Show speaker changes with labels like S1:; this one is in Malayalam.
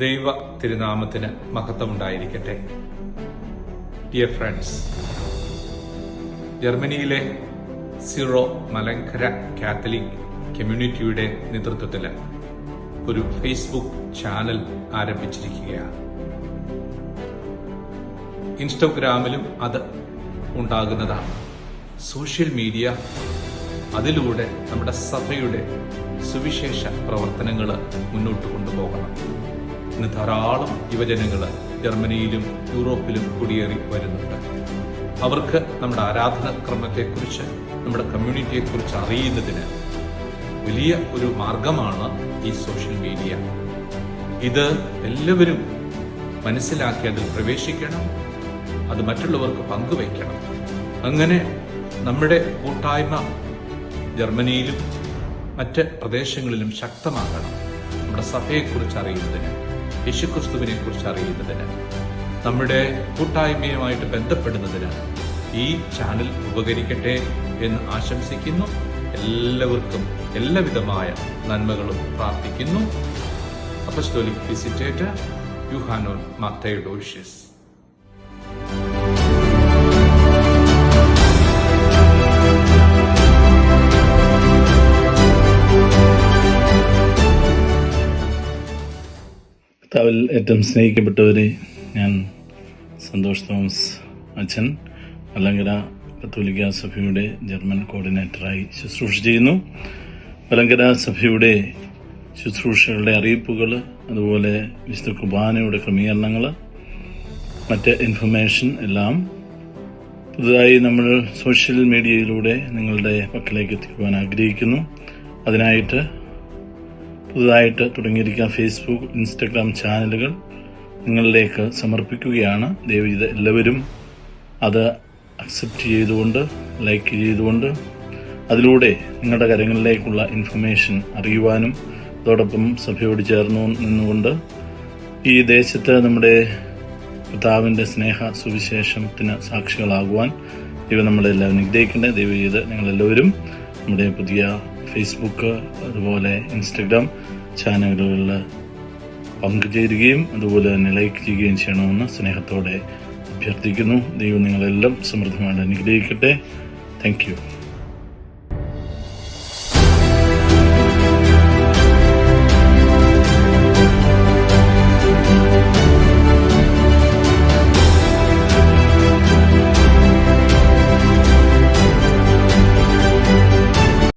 S1: ദൈവ തിരുനാമത്തിന് മഹത്വമുണ്ടായിരിക്കട്ടെ. ഡിയർ ഫ്രണ്ട്സ്, ജർമ്മനിയിലെ സീറോ മലങ്കര കാത്തലിക് കമ്മ്യൂണിറ്റിയുടെ നേതൃത്വത്തിൽ ഒരു ഫേസ്ബുക്ക് ചാനൽ ആരംഭിച്ചിരിക്കുകയാണ്. ഇൻസ്റ്റഗ്രാമിലും അത് ഉണ്ടാകുന്നതാണ്. സോഷ്യൽ മീഡിയ, അതിലൂടെ നമ്മുടെ സഭയുടെ സുവിശേഷ പ്രവർത്തനങ്ങൾ മുന്നോട്ട് കൊണ്ടുപോകണം. ഇന്ന് ധാരാളം യുവജനങ്ങൾ ജർമ്മനിയിലും യൂറോപ്പിലും കുടിയേറി വരുന്നുണ്ട്. അവർക്ക് നമ്മുടെ ആരാധനാക്രമത്തെക്കുറിച്ച്, നമ്മുടെ കമ്മ്യൂണിറ്റിയെക്കുറിച്ച് അറിയുന്നതിന് വലിയ ഒരു മാർഗമാണ് ഈ സോഷ്യൽ മീഡിയ. ഇത് എല്ലാവരും മനസ്സിലാക്കി അതിൽ പ്രവേശിക്കണം, അത് മറ്റുള്ളവർക്ക് പങ്കുവയ്ക്കണം. അങ്ങനെ നമ്മുടെ കൂട്ടായ്മ ജർമ്മനിയിലും മറ്റ് പ്രദേശങ്ങളിലും ശക്തമാകണം. നമ്മുടെ സഭയെക്കുറിച്ച് അറിയുന്നതിന്, യേശുക്രിസ്തുവിനെ കുറിച്ച് അറിയുന്നതിന്, നമ്മുടെ കൂട്ടായ്മയുമായിട്ട് ബന്ധപ്പെടുന്നതിന് ഈ ചാനൽ ഉപകരിക്കട്ടെ എന്ന് ആശംസിക്കുന്നു. എല്ലാവർക്കും എല്ലാവിധമായ നന്മകളും പ്രാർത്ഥിക്കുന്നു. Apostolic visitator Yuhanon Mar Theodosius.
S2: കർത്താവിൽ ഏറ്റവും സ്നേഹിക്കപ്പെട്ടവരെ, ഞാൻ സന്തോഷ് തോമസ് അച്ഛൻ മലങ്കര കത്തോലിക്ക സഭയുടെ ജർമ്മൻ കോർഡിനേറ്ററായി ശുശ്രൂഷ ചെയ്യുന്നു. മലങ്കര സഭയുടെ ശുശ്രൂഷകളുടെ അറിയിപ്പുകൾ, അതുപോലെ വിശുദ്ധ കുർബാനയുടെ ക്രമീകരണങ്ങൾ, മറ്റ് ഇൻഫർമേഷൻ എല്ലാം പുതുതായി നമ്മൾ സോഷ്യൽ മീഡിയയിലൂടെ നിങ്ങളുടെ പക്കലേക്ക് എത്തിക്കുവാൻ ആഗ്രഹിക്കുന്നു. അതിനായിട്ട് പുതുതായിട്ട് തുടങ്ങിയിരിക്കുന്ന ഫേസ്ബുക്ക്, ഇൻസ്റ്റഗ്രാം ചാനലുകൾ നിങ്ങളിലേക്ക് സമർപ്പിക്കുകയാണ്. ദയവ് ഇത് എല്ലാവരും അത് അക്സെപ്റ്റ് ചെയ്തുകൊണ്ട്, ലൈക്ക് ചെയ്തുകൊണ്ട്, അതിലൂടെ നിങ്ങളുടെ കാര്യങ്ങളിലേക്കുള്ള ഇൻഫർമേഷൻ അറിയുവാനും, അതോടൊപ്പം സഭയോട് ചേർന്ന് നിന്നുകൊണ്ട് ഈ ദേശത്ത് നമ്മുടെ കർത്താവിൻ്റെ സ്നേഹ സുവിശേഷത്തിന് സാക്ഷികളാകുവാൻ ദൈവം നമ്മളെല്ലാം അനുഗ്രഹിക്കട്ടെ. ദൈവം ചെയ്ത് നിങ്ങളെല്ലാവരും നമ്മുടെ പുതിയ ഫേസ്ബുക്ക്, അതുപോലെ ഇൻസ്റ്റഗ്രാം ചാനലുകളിൽ പങ്കുചേരുകയും അതുപോലെ തന്നെ ലൈക്ക് ചെയ്യുകയും ചെയ്യണമെന്ന് സ്നേഹത്തോടെ അഭ്യർത്ഥിക്കുന്നു. ദൈവം നിങ്ങളെല്ലാം സമൃദ്ധമായിട്ട് അനുഗ്രഹിക്കട്ടെ. Thank you.